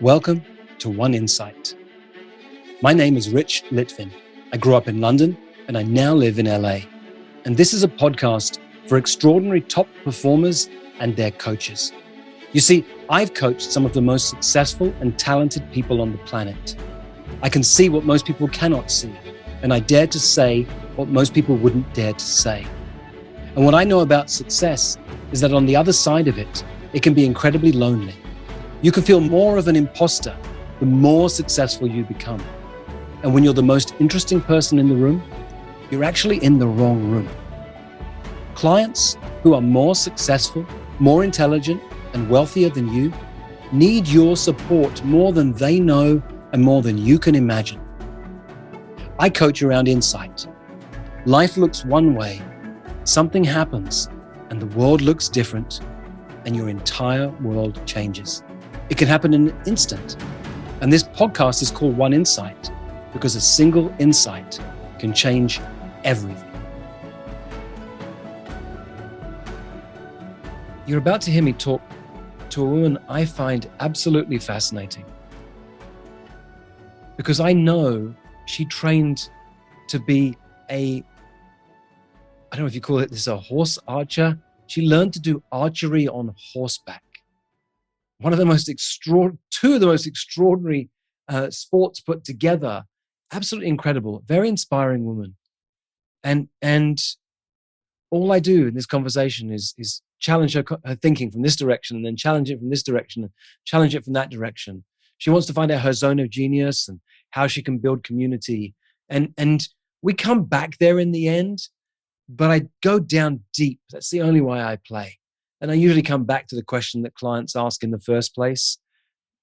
Welcome to One Insight. My name is Rich Litvin. I grew up in London and I now live in LA. And this is a podcast for extraordinary top performers and their coaches. You see, I've coached some of the most successful and talented people on the planet. I can see what most people cannot see, and I dare to say what most people wouldn't dare to say. And what I know about success is that on the other side of it, it can be incredibly lonely. You can feel more of an imposter the more successful you become. And when you're the most interesting person in the room, you're actually in the wrong room. Clients who are more successful, more intelligent, and wealthier than you need your support more than they know and more than you can imagine. I coach around insight. Life looks one way, something happens, and the world looks different, and your entire world changes. It can happen in an instant. And this podcast is called One Insight because a single insight can change everything. You're about to hear me talk to a woman I find absolutely fascinating because I know she trained to be I don't know if you call it this, a horse archer. She learned to do archery on horseback. Two of the most extraordinary sports put together. Absolutely incredible, very inspiring woman. And all I do in this conversation is challenge her thinking from this direction and then challenge it from this direction and challenge it from that direction. She wants to find out her zone of genius and how she can build community. And we come back there in the end, but I go down deep. That's the only way I play. And I usually come back to the question that clients ask in the first place.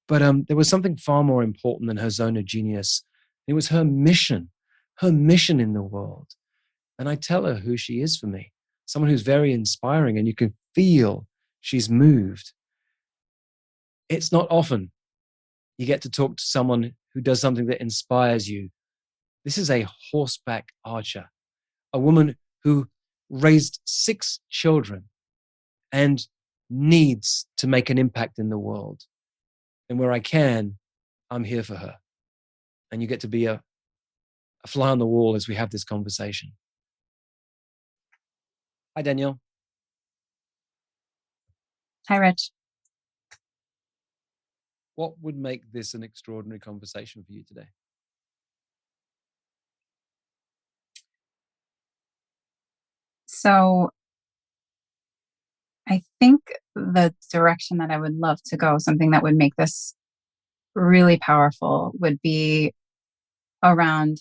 But there was something far more important than her zone of genius. It was her mission in the world. And I tell her who she is for me, someone who's very inspiring, and you can feel she's moved. It's not often you get to talk to someone who does something that inspires you. This is a horseback archer, a woman who raised 6 children and needs to make an impact in the world. And where I can, I'm here for her. And you get to be a fly on the wall as we have this conversation. Hi, Danielle. Hi, Rich. What would make this an extraordinary conversation for you today? So I think the direction that I would love to go, something that would make this really powerful, would be around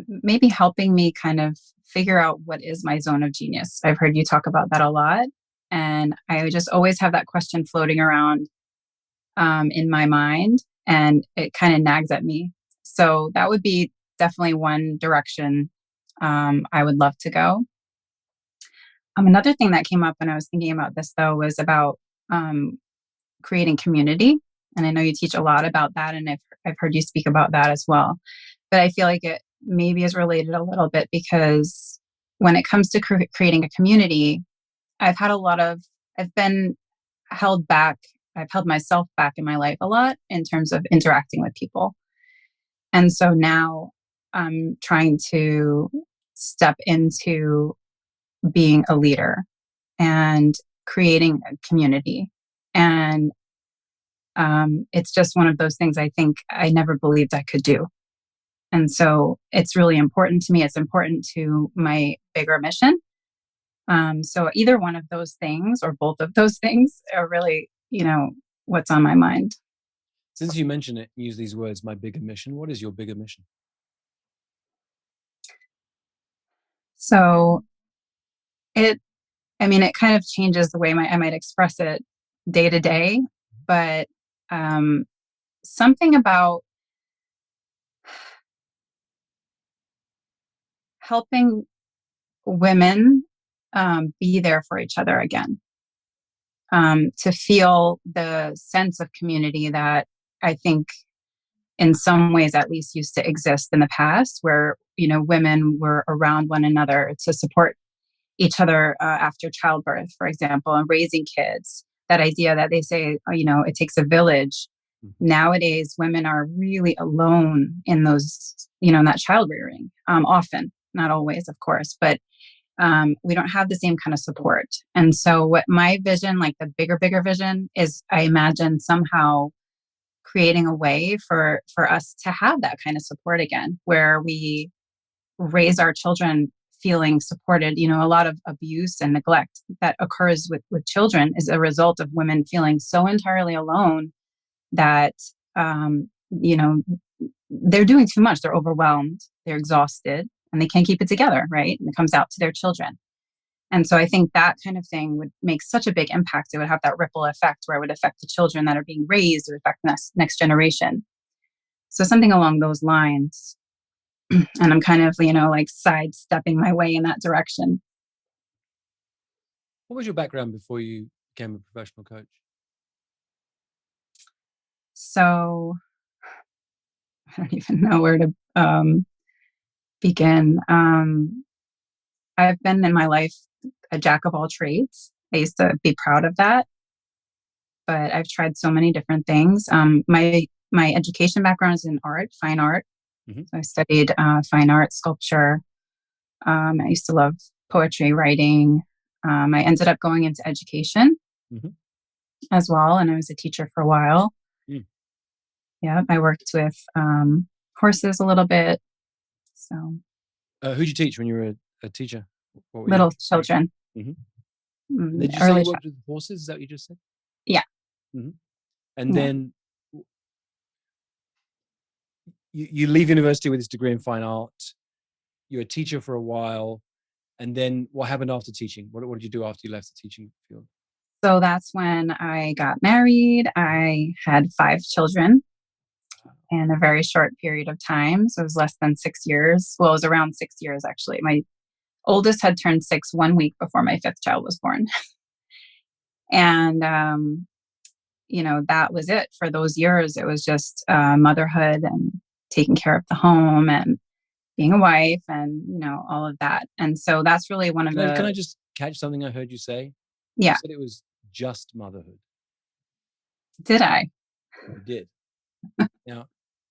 maybe helping me kind of figure out what is my zone of genius. I've heard you talk about that a lot. And I just always have that question floating around in my mind, and it kind of nags at me. So that would be definitely one direction I would love to go. Another thing that came up when I was thinking about this, though, was about creating community. And I know you teach a lot about that, and I've heard you speak about that as well. But I feel like it maybe is related a little bit because when it comes to creating a community, I've been held back. I've held myself back in my life a lot in terms of interacting with people. And so now I'm trying to step into being a leader and creating a community. And it's just one of those things I think I never believed I could do. And so it's really important to me. It's important to my bigger mission. So either one of those things or both of those things are really, what's on my mind. Since you mention it, use these words, my bigger mission. What is your bigger mission? So it kind of changes the way I might express it day to day, but something about helping women be there for each other again, to feel the sense of community that I think in some ways at least used to exist in the past, where, women were around one another to support each other after childbirth, for example, and raising kids. that idea that they say, it takes a village. Nowadays, women are really alone in those, in that child rearing, often, not always, of course, but we don't have the same kind of support. And so what my vision, like the bigger vision, is I imagine somehow creating a way for us to have that kind of support again, where we raise our children feeling supported. A lot of abuse and neglect that occurs with children is a result of women feeling so entirely alone that, they're doing too much. They're overwhelmed, they're exhausted, and they can't keep it together, right? And it comes out to their children. And so I think that kind of thing would make such a big impact. It would have that ripple effect where it would affect the children that are being raised, or affect the next generation. So something along those lines. And I'm kind of, like sidestepping my way in that direction. What was your background before you became a professional coach? So I don't even know where to begin. I've been in my life a jack of all trades. I used to be proud of that, but I've tried so many different things. My education background is in art, fine art. Mm-hmm. So I studied fine art, sculpture. I used to love poetry, writing. I ended up going into education as well, and I was a teacher for a while. Yeah, I worked with horses a little bit. So, who'd you teach when you were a teacher? Little children. Mm-hmm. Did you say you worked with horses? Is that what you just said? Yeah. Mm-hmm. And then you leave university with this degree in fine art. You're a teacher for a while, and then what happened after teaching? What did you do after you left the teaching field? So that's when I got married. I had 5 children in a very short period of time. So it was less than 6 years. Well, it was around 6 years, actually. My oldest had turned 6 1 week before my 5th child was born. And, that was it for those years. It was just motherhood and taking care of the home and being a wife and, all of that. And so that's really one of the... Can I just catch something I heard you say? Yeah. You said it was just motherhood. Did I? You did. Now,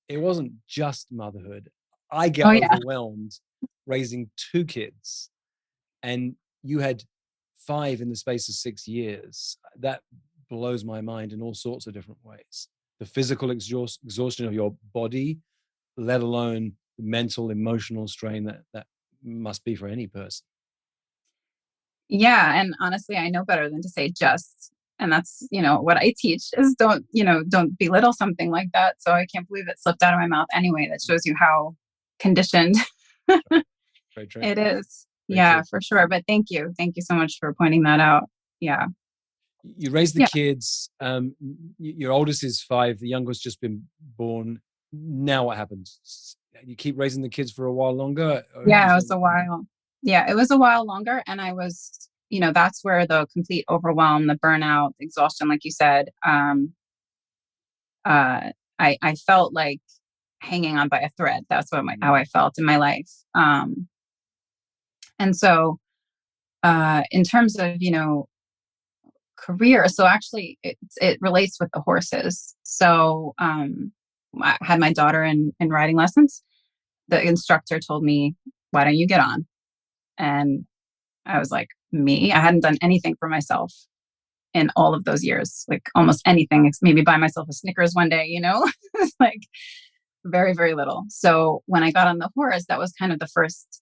it wasn't just motherhood. I get overwhelmed raising 2 kids, and you had 5 in the space of 6 years. That blows my mind in all sorts of different ways. The physical exhaustion of your body, let alone the mental, emotional strain that must be for any person. Yeah. And honestly, I know better than to say just. And that's, what I teach is don't belittle something like that. So I can't believe it slipped out of my mouth anyway. That shows you how conditioned it is. Very true. For sure. But thank you. Thank you so much for pointing that out. Yeah. You raised the kids. Your oldest is 5. The youngest just been born. Now what happens? You keep raising the kids for a while longer? Yeah, it was a while. Yeah, it was a while longer. And I was, that's where the complete overwhelm, the burnout, the exhaustion, like you said, I felt like hanging on by a thread. That's how I felt in my life. And so, in terms of, career, so actually it relates with the horses. So, I had my daughter in riding lessons. The instructor told me, "Why don't you get on?" And I was like, "Me? I hadn't done anything for myself in all of those years, like almost anything. Maybe buy myself a Snickers one day, It's like very, very little." So when I got on the horse, that was kind of the first,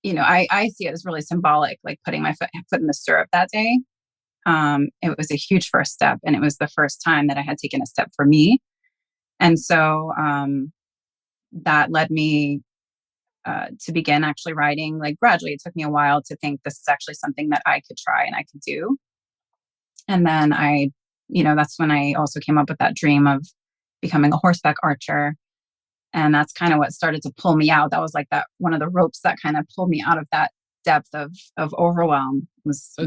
I see it as really symbolic, like putting my foot in the stirrup that day. It was a huge first step, and it was the first time that I had taken a step for me. And so that led me to begin actually riding, like gradually. It took me a while to think this is actually something that I could try and I could do. And then that's when I also came up with that dream of becoming a horseback archer. And that's kind of what started to pull me out. That was like that one of the ropes that kind of pulled me out of that depth of overwhelm. So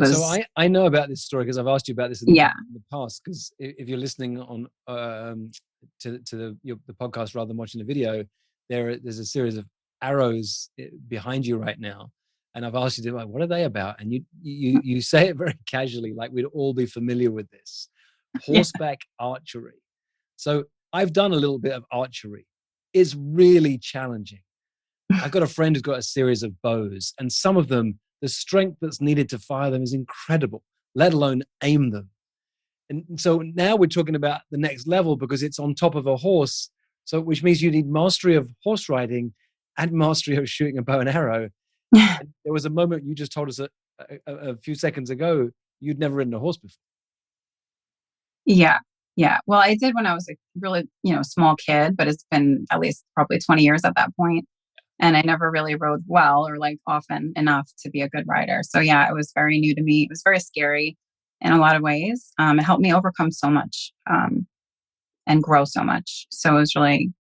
I know about this story because I've asked you about this in the past. Because if you're listening on to the podcast rather than watching the video, there's a series of arrows behind you right now, and I've asked you to, like, what are they about? And you say it very casually, like we'd all be familiar with this. Yeah. horseback archery. So I've done a little bit of archery. It's really challenging. I've got a friend who's got a series of bows, and some of them, the strength that's needed to fire them is incredible, let alone aim them. And so now we're talking about the next level because it's on top of a horse. So, which means you need mastery of horse riding and mastery of shooting a bow and arrow. And there was a moment you just told us a few seconds ago, you'd never ridden a horse before. Yeah. Yeah. Well, I did when I was a really, small kid, but it's been at least probably 20 years at that point. And I never really rode well or like often enough to be a good rider. So yeah, it was very new to me. It was very scary in a lot of ways. It helped me overcome so much and grow so much. So it was really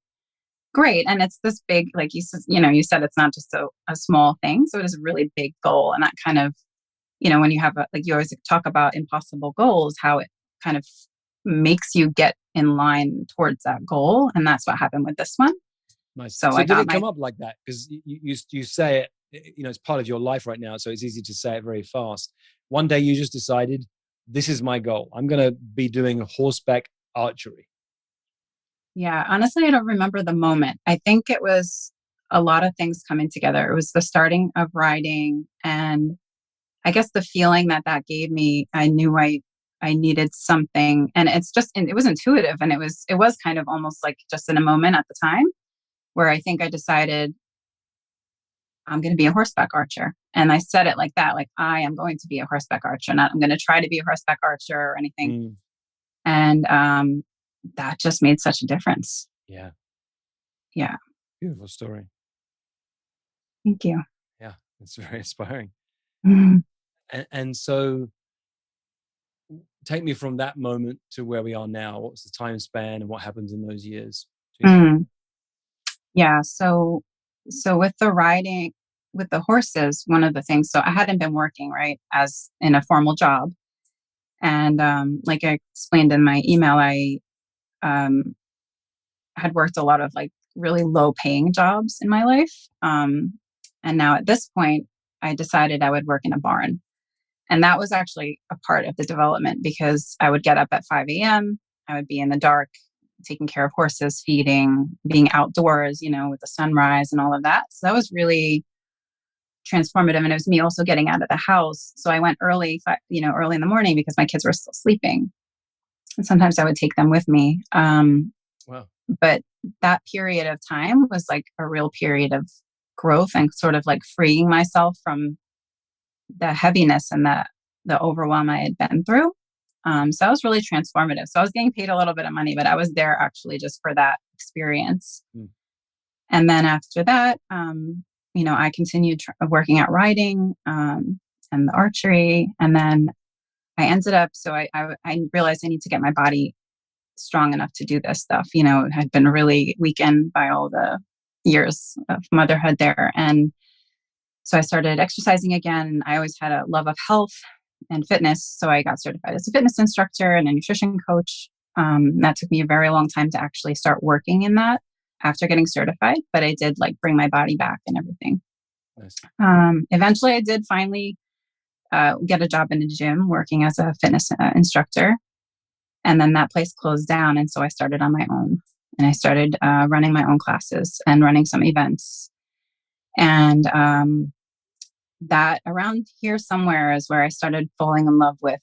great. And it's this big, like you said, it's not just a small thing. So it is a really big goal. And that kind of, when you have like you always talk about impossible goals, how it kind of makes you get in line towards that goal. And that's what happened with this one. Nice. So So did it come up like that? Because you say it, it's part of your life right now. So it's easy to say it very fast. One day you just decided, this is my goal. I'm going to be doing horseback archery. Yeah, honestly, I don't remember the moment. I think it was a lot of things coming together. It was the starting of riding, and I guess the feeling that gave me. I knew I needed something, and it was intuitive, and it was kind of almost like just in a moment at the time where I think I decided I'm going to be a horseback archer, and I said it like that, like I am going to be a horseback archer, not I'm going to try to be a horseback archer or anything, and that just made such a difference. Yeah. Yeah. Beautiful story. Thank you. Yeah. It's very inspiring. Mhm. And so take me from that moment to where we are now. What's the time span and what happens in those years? Yeah. So with the riding, with the horses, one of the things, so I hadn't been working, right, as in a formal job. And like I explained in my email, I um, had worked a lot of like really low paying jobs in my life. And now at this point, I decided I would work in a barn. And that was actually a part of the development because I would get up at 5 a.m. I would be in the dark, taking care of horses, feeding, being outdoors, with the sunrise and all of that. So that was really transformative. And it was me also getting out of the house. So I went early, early in the morning because my kids were still sleeping. And sometimes I would take them with me. Wow. But that period of time was like a real period of growth and sort of like freeing myself from the heaviness and the overwhelm I had been through. So that was really transformative. So I was getting paid a little bit of money, but I was there actually just for that experience. And then after that, I continued working at riding and the archery. And then I ended up, so I realized I need to get my body strong enough to do this stuff. It had been really weakened by all the years of motherhood there. And so I started exercising again. I always had a love of health and fitness. So I got certified as a fitness instructor and a nutrition coach. That took me a very long time to actually start working in that after getting certified, but I did like bring my body back and everything. Nice. Eventually I did finally get a job in a gym working as a fitness instructor. And then that place closed down. And so I started on my own and I started running my own classes and running some events. And that around here somewhere is where I started falling in love with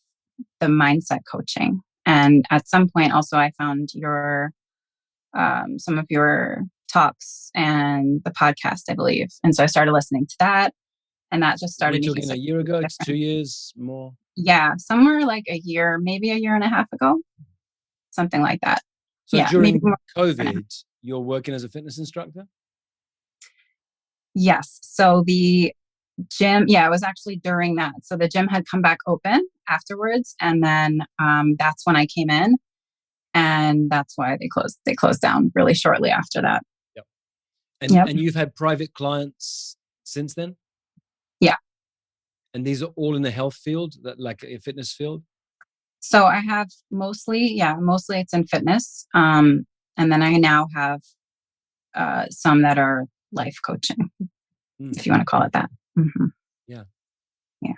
the mindset coaching. And at some point also I found some of your talks and the podcast, I believe. And so I started listening to that. And that just started We're making talking a year ago, it's 2 years more. Yeah, somewhere like a year, maybe a year and a half ago, something like that. So yeah, during COVID, you're working as a fitness instructor? Yes. So the gym, it was actually during that. So the gym had come back open afterwards. And then that's when I came in. And that's why they closed down really shortly after that. Yep. And you've had private clients since then? Yeah. And these are all in the health field, like a fitness field? So I have mostly it's in fitness. And then I now have some that are life coaching, if you want to call it that. Mm-hmm. Yeah. Yeah.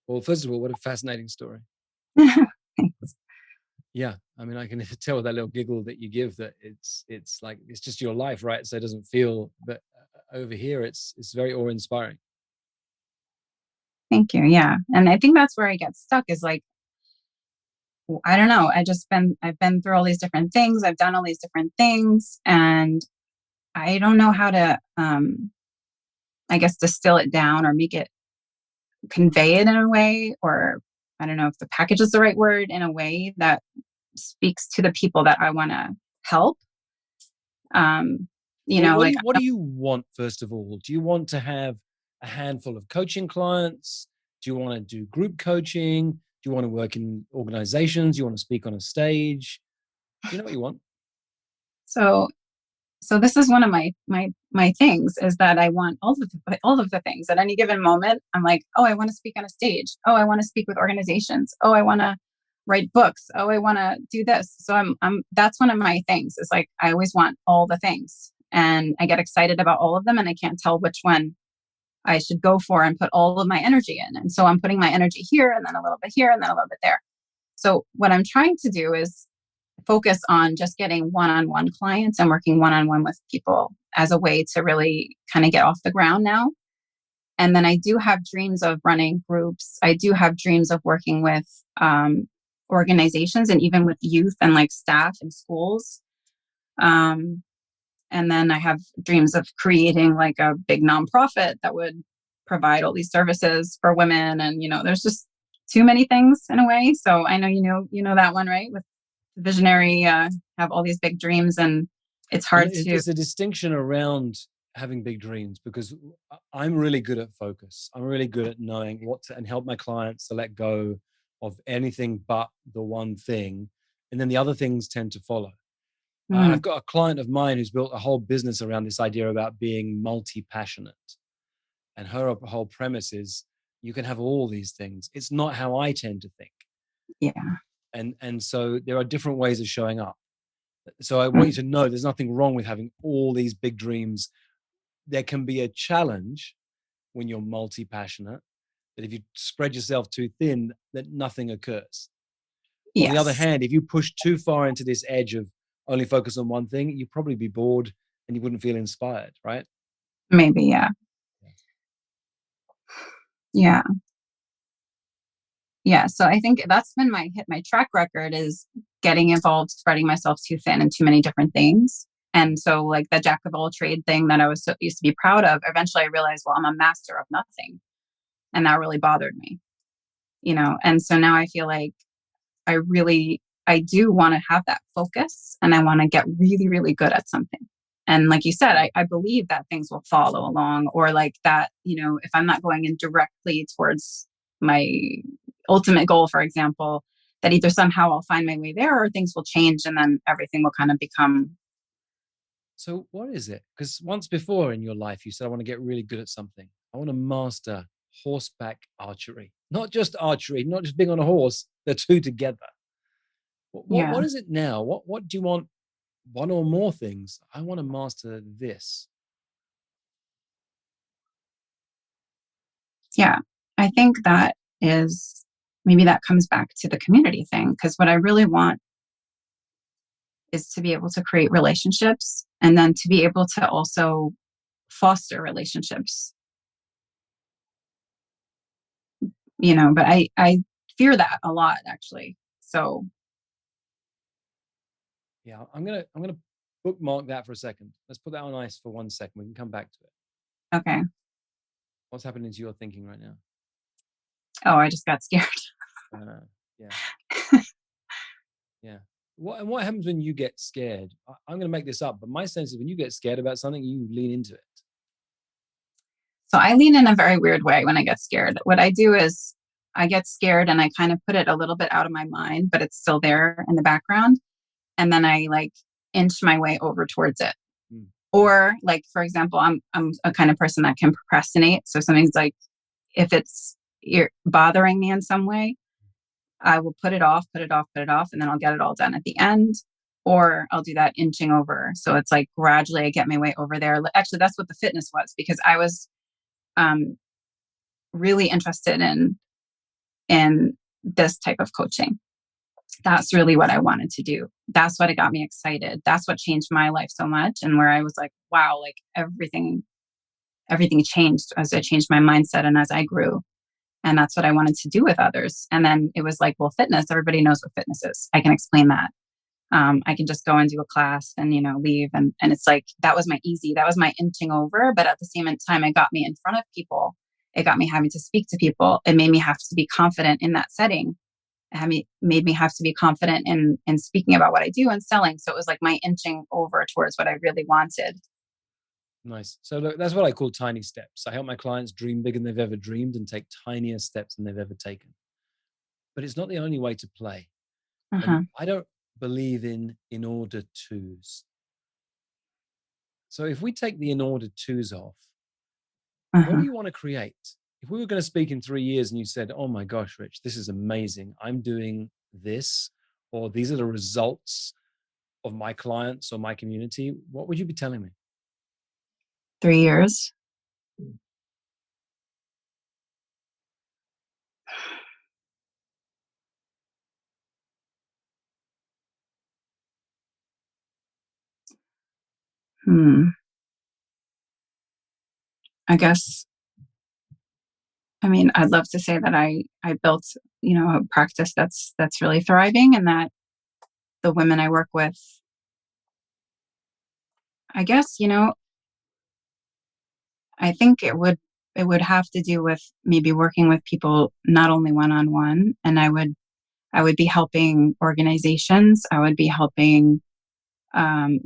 Well, first of all, what a fascinating story. Thanks. Yeah. I mean, I can tell with that little giggle that you give that it's like, it's just your life, right? So it doesn't feel, but over here, it's very awe-inspiring. Thank you. Yeah. And I think that's where I get stuck is like, I don't know. I've been through all these different things. I've done all these different things, and I don't know how to, I guess, distill it down or make it convey it in a way, or I don't know if the package is the right word, in a way that speaks to the people that I want to help. Um, Well, like, what do you want, first of all? Do you want to have a handful of coaching clients? Do you want to do group coaching? Do you want to work in organizations? Do you want to speak on a stage? Do you know what you want? so this is one of my things, is that I want all of the things at any given moment. I'm like, oh, I want to speak on a stage. Oh, I want to speak with organizations. Oh, I want to write books. Oh, I want to do this. So I'm that's one of my things, is like, I always want all the things, and I get excited about all of them, and I can't tell which one I should go for and put all of my energy in. And so I'm putting my energy here, and then a little bit here, and then a little bit there. So what I'm trying to do is focus on just getting one-on-one clients and working one-on-one with people as a way to really kind of get off the ground now. And then I do have dreams of running groups. I do have dreams of working with organizations, and even with youth and like staff in schools. Um, and then I have dreams of creating like a big nonprofit that would provide all these services for women. And, there's just too many things in a way. So I know, that one, right? With visionary, have all these big dreams, and it's Well, hard to. it's a distinction around having big dreams, because I'm really good at focus. I'm really good at knowing what to, and help my clients to let go of anything but the one thing. And then the other things tend to follow. Mm, I've got a client of mine who's built a whole business around this idea about being multi-passionate. And her whole premise is you can have all these things. It's not how I tend to think. yeah. And so there are different ways of showing up. So I want you Mm, to know there's nothing wrong with having all these big dreams. There can be a challenge when you're multi-passionate, that if you spread yourself too thin, that nothing occurs. On the other yes. hand, if you push too far into this edge of only focus on one thing, you'd probably be bored and you wouldn't feel inspired, right? Maybe. Yeah. Yeah. Yeah. So I think that's been my track record, is getting involved, spreading myself too thin in too many different things. And so, like, the jack of all trade thing that I was used to be proud of, eventually I realized, well, I'm a master of nothing. And that really bothered me. And so now I feel like I do want to have that focus, and I want to get really, really good at something. And like you said, I believe that things will follow along, or like that, if I'm not going in directly towards my ultimate goal, for example, that either somehow I'll find my way there, or things will change, and then everything will kind of become. So what is it? Because once before in your life, you said, I want to get really good at something. I want to master horseback archery, not just archery, not just being on a horse, the two together. Yeah. What is it now? What do you want? One or more things? I want to master this. Yeah. I think that is, maybe that comes back to the community thing, because what I really want is to be able to create relationships, and then to be able to also foster relationships, but I fear that a lot, actually. So, Yeah, I'm gonna bookmark that for a second. Let's put that on ice for 1 second. We can come back to it. okay. What's happening to your thinking right now? Oh, I just got scared. Yeah, yeah. What happens when you get scared? I'm going to make this up, but my sense is when you get scared about something, you lean into it. So I lean in a very weird way when I get scared. What I do is I get scared, and I kind of put it a little bit out of my mind, but it's still there in the background. And then I like inch my way over towards it. Mm. Or, like, for example, I'm a kind of person that can procrastinate. So something's like, if it's bothering me in some way, I will put it off, put it off, put it off, and then I'll get it all done at the end. Or I'll do that inching over. So it's like gradually I get my way over there. Actually, that's what the fitness was, because I was um, really interested in this type of coaching. that's really what I wanted to do. That's what got me excited. That's what changed my life so much. And where I was like, wow, like everything changed as I changed my mindset and as I grew. And that's what I wanted to do with others. And then it was like, well, fitness, everybody knows what fitness is. I can explain that. I can just go and do a class and, leave. And it's like, that was my inching over. But at the same time, it got me in front of people. It got me having to speak to people. It made me have to be confident in that setting. Made me have to be confident in speaking about what I do and selling. So it was like my inching over towards what I really wanted. Nice. So look, that's what I call tiny steps. I help my clients dream bigger than they've ever dreamed and take tinier steps than they've ever taken. But it's not the only way to play. And I don't believe in order twos. So if we take the in order twos off, what do you want to create? If we were going to speak in 3 years and you said, oh my gosh, Rich, this is amazing. I'm doing this, or these are the results of my clients or my community, what would you be telling me? 3 years. I guess, I'd love to say that I built, a practice that's really thriving, and that the women I work with, I guess, I think it would have to do with maybe working with people, not only one-on-one, and I would be helping organizations. I would be helping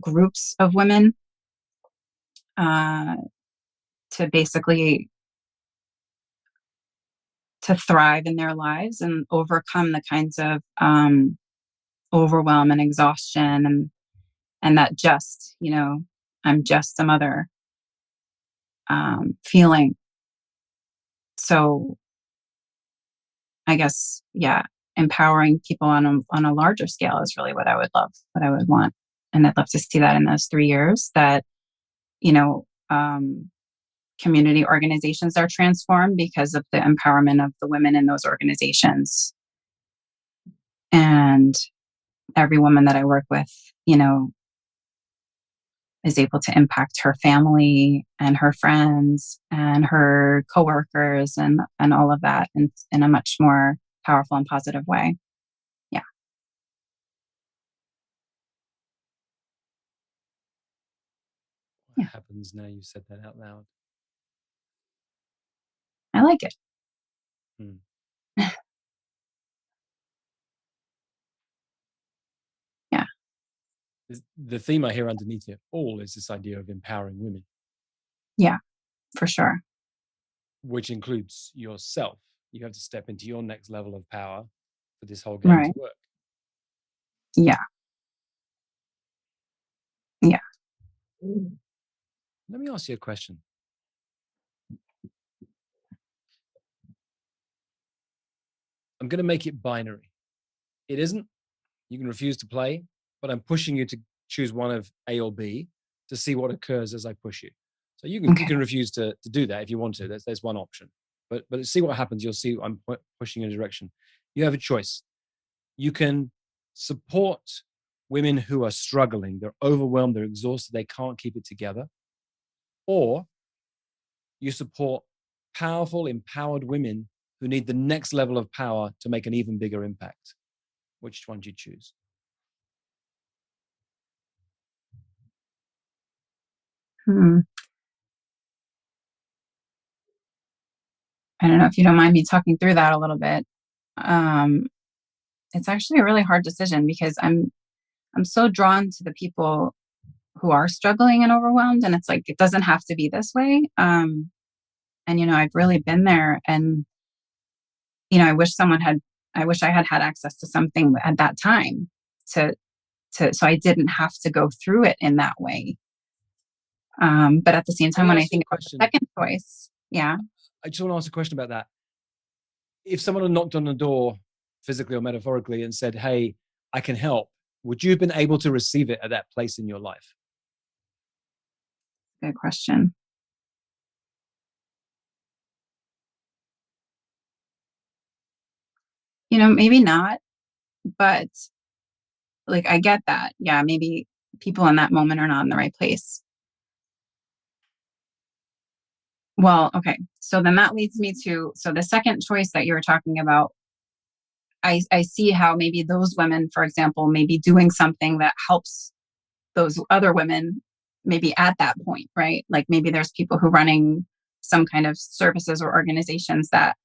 groups of women to basically to thrive in their lives and overcome the kinds of overwhelm and exhaustion and that just, I'm just a mother feeling. So I guess, yeah, empowering people on a larger scale is really what I would love, what I would want. And I'd love to see that in those 3 years, that, community organizations are transformed because of the empowerment of the women in those organizations. And every woman that I work with, is able to impact her family and her friends and her coworkers and all of that in a much more powerful and positive way. Yeah. What Yeah. happens now you said that out loud? I like it. Hmm. Yeah. The theme I hear underneath it all is this idea of empowering women. Yeah, for sure. Which includes yourself. You have to step into your next level of power for this whole game to Right. work. Yeah. Yeah. Let me ask you a question. I'm going to make it binary. It isn't, you can refuse to play, but I'm pushing you to choose one of A or B to see what occurs as I push you. So you can refuse to do that if you want to. There's one option. But see what happens. You'll see I'm pushing in a direction. You have a choice. You can support women who are struggling. They're overwhelmed. They're exhausted. They can't keep it together. Or you support powerful, empowered women who need the next level of power to make an even bigger impact. Which one do you choose? I don't know if you don't mind me talking through that a little bit. It's actually a really hard decision because I'm so drawn to the people who are struggling and overwhelmed, and it's like it doesn't have to be this way. And I've really been there, and I wish I had access to something at that time to so I didn't have to go through it in that way. But at the same time, when I think about the second choice, yeah. I just want to ask a question about that. If someone had knocked on the door, physically or metaphorically, and said, hey, I can help, would you have been able to receive it at that place in your life? Good question. Maybe not. But like, I get that. Yeah, maybe people in that moment are not in the right place. Well, okay. So then that leads me to, so the second choice that you were talking about, I see how maybe those women, for example, may be doing something that helps those other women maybe at that point, right? Like maybe there's people who running some kind of services or organizations that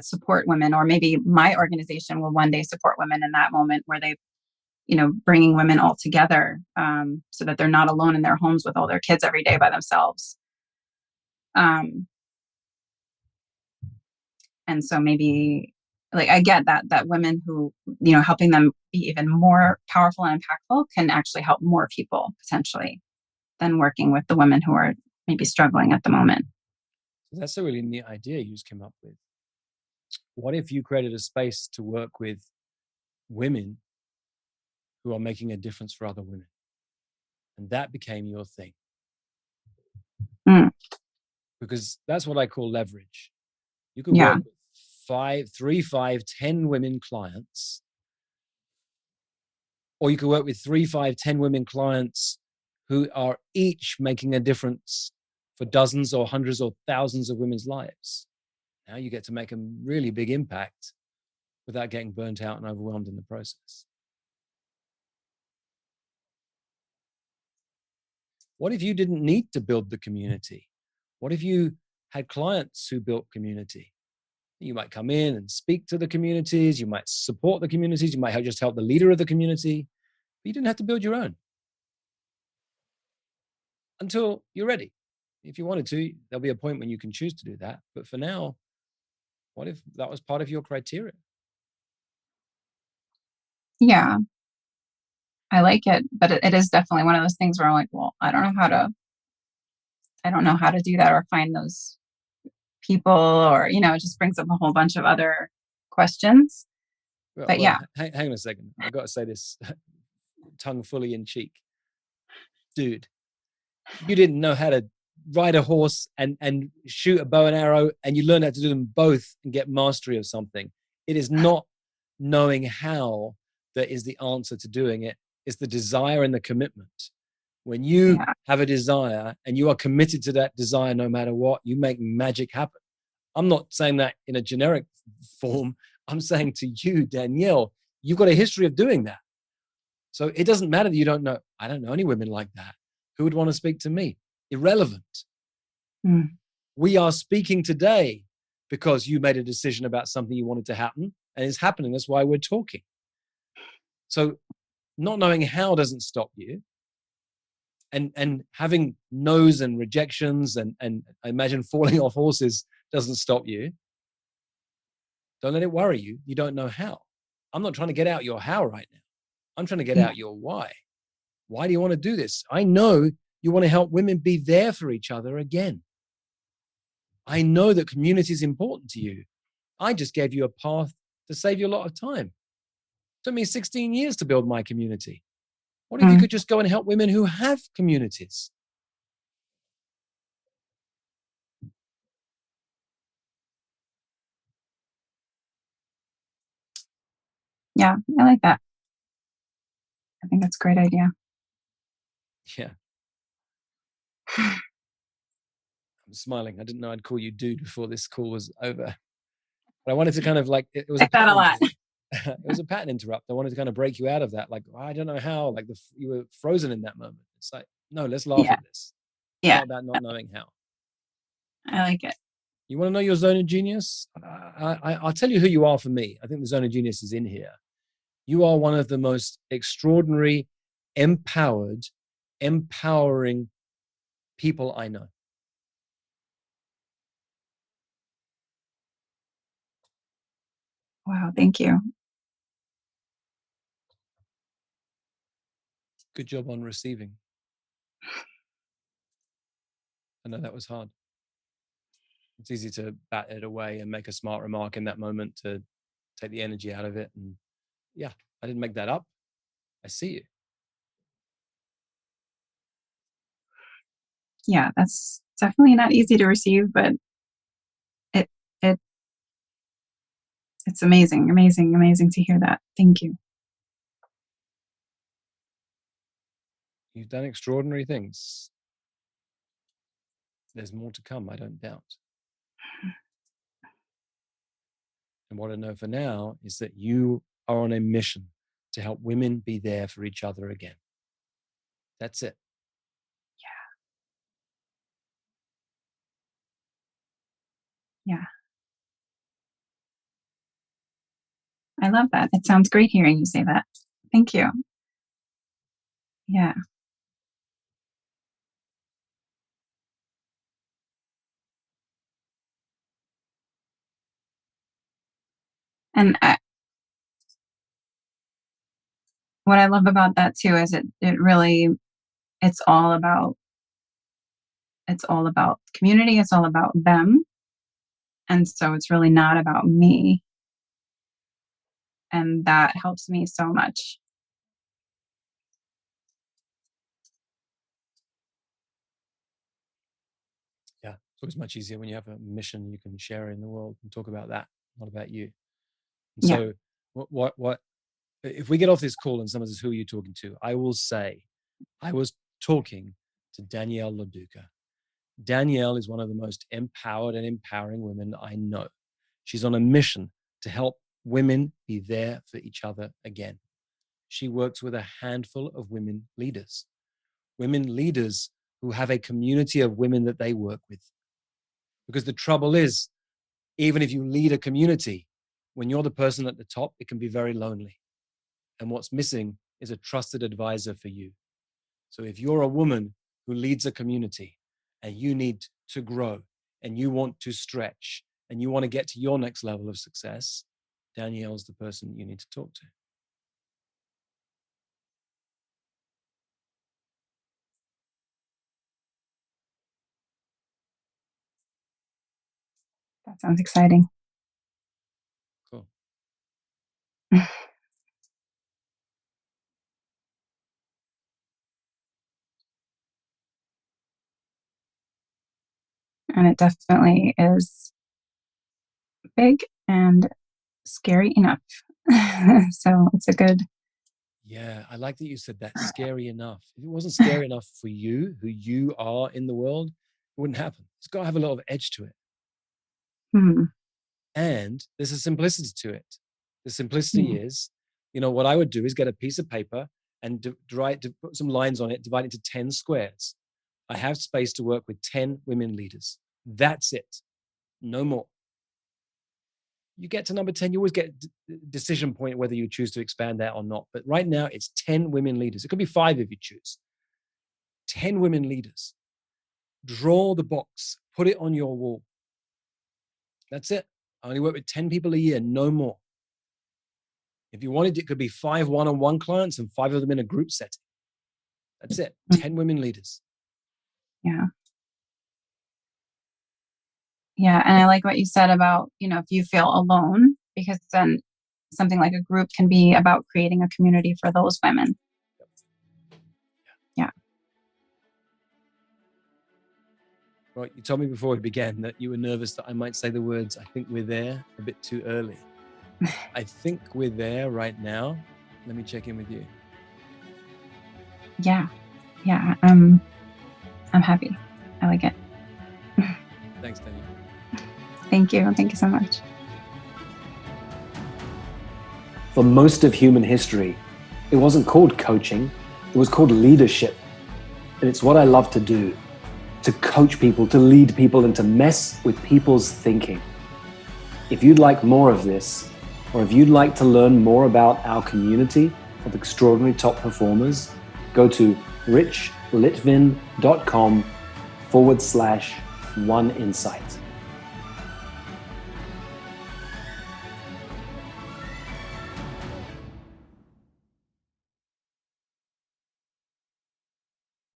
support women, or maybe my organization will one day support women in that moment where they, bringing women all together, so that they're not alone in their homes with all their kids every day by themselves. Um, and so maybe, like, I get that women who, helping them be even more powerful and impactful can actually help more people potentially than working with the women who are maybe struggling at the moment. That's a really neat idea you just came up with. What if you created a space to work with women who are making a difference for other women? And that became your thing. Mm. Because that's what I call leverage. You could Yeah. work with 3, 5, 10 women clients, or you could work with 3, 5, 10 women clients who are each making a difference for dozens or hundreds or thousands of women's lives. Now you get to make a really big impact without getting burnt out and overwhelmed in the process. What if you didn't need to build the community? What if you had clients who built community? You might come in and speak to the communities. You might support the communities. You might just help the leader of the community. But you didn't have to build your own until you're ready. If you wanted to, there'll be a point when you can choose to do that. But for now, what if that was part of your criteria? Yeah, I like it, but it is definitely one of those things where I'm like, well, I don't know how to do that or find those people, or, it just brings up a whole bunch of other questions. But yeah. Hang on a second. I've got to say this tongue fully in cheek. Dude, you didn't know how to ride a horse and shoot a bow and arrow, and you learned how to do them both and get mastery of something. It is not knowing how that is the answer to doing it. It's the desire and the commitment. When you have a desire and you are committed to that desire, no matter what, you make magic happen. I'm not saying that in a generic form. I'm saying to you, Danielle, you've got a history of doing that. So it doesn't matter that you don't know. I don't know any women like that. Who would want to speak to me? Irrelevant. Mm. We are speaking today because you made a decision about something you wanted to happen, and it's happening. That's why we're talking. So not knowing how doesn't stop you. And having no's and rejections and I imagine falling off horses doesn't stop you. Don't let it worry you. You don't know how. I'm not trying to get out your how right now. I'm trying to get out your why. Why do you want to do this? I know you want to help women be there for each other again. I know that community is important to you. I just gave you a path to save you a lot of time. It took me 16 years to build my community. What if you could just go and help women who have communities? Yeah, I like that. I think that's a great idea. Yeah. I'm smiling. I didn't know I'd call you dude before this call was over. But I wanted to kind of like, it was like that a lot. It was a pattern interrupt. I wanted to kind of break you out of that. Like, I don't know how, like you were frozen in that moment. It's like, no, let's laugh at this. It's not about not knowing how. I like it. You want to know your zone of genius? I'll tell you who you are for me. I think the zone of genius is in here. You are one of the most extraordinary, empowered, empowering people I know. Wow, thank you. Good job on receiving. I know that was hard. It's easy to bat it away and make a smart remark in that moment to take the energy out of it. And yeah, I didn't make that up. I see you. Yeah, that's definitely not easy to receive, but it It's amazing, amazing, amazing to hear that. Thank you. You've done extraordinary things. There's more to come, I don't doubt. And what I know for now is that you are on a mission to help women be there for each other again. That's it. Yeah. I love that. It sounds great hearing you say that. Thank you. Yeah. And what I love about that too is it really, it's all about community. It's all about them. And so it's really not about me. And that helps me so much. Yeah, it's always much easier when you have a mission you can share in the world and talk about that, not about you. And Yeah. so what if we get off this call and someone says, who are you talking to? I will say, I was talking to Danielle LoDuca. Danielle is one of the most empowered and empowering women I know. She's on a mission to help women be there for each other again. She works with a handful of women leaders who have a community of women that they work with. Because the trouble is, even if you lead a community, when you're the person at the top, it can be very lonely. And what's missing is a trusted advisor for you. So if you're a woman who leads a community and you need to grow and you want to stretch and you want to get to your next level of success, Danielle's the person you need to talk to. That sounds exciting. Cool. And it definitely is big and scary enough. So it's a good. Yeah, I like that you said that, scary enough. If it wasn't scary enough for you, who you are in the world, it wouldn't happen. It's got to have a lot of edge to it. And there's a simplicity to it. The simplicity is, what I would do is get a piece of paper and put some lines on it, divide it into 10 squares. I have space to work with 10 women leaders. That's it. No more. You get to number 10, you always get a decision point whether you choose to expand that or not. But right now, it's 10 women leaders. It could be 5 if you choose. 10 women leaders. Draw the box. Put it on your wall. That's it. I only work with 10 people a year, no more. If you wanted, it could be 5 one-on-one clients and 5 of them in a group setting. That's it. 10 women leaders. Yeah. Yeah. And I like what you said about, if you feel alone, because then something like a group can be about creating a community for those women. Yeah. Right. You told me before we began that you were nervous that I might say the words, I think we're there, a bit too early. I think we're there right now. Let me check in with you. Yeah. Yeah. I'm happy. I like it. Thanks, Danielle. Thank you. Thank you so much. For most of human history, it wasn't called coaching. It was called leadership. And it's what I love to do, to coach people, to lead people, and to mess with people's thinking. If you'd like more of this, or if you'd like to learn more about our community of extraordinary top performers, go to richlitvin.com/oneinsight.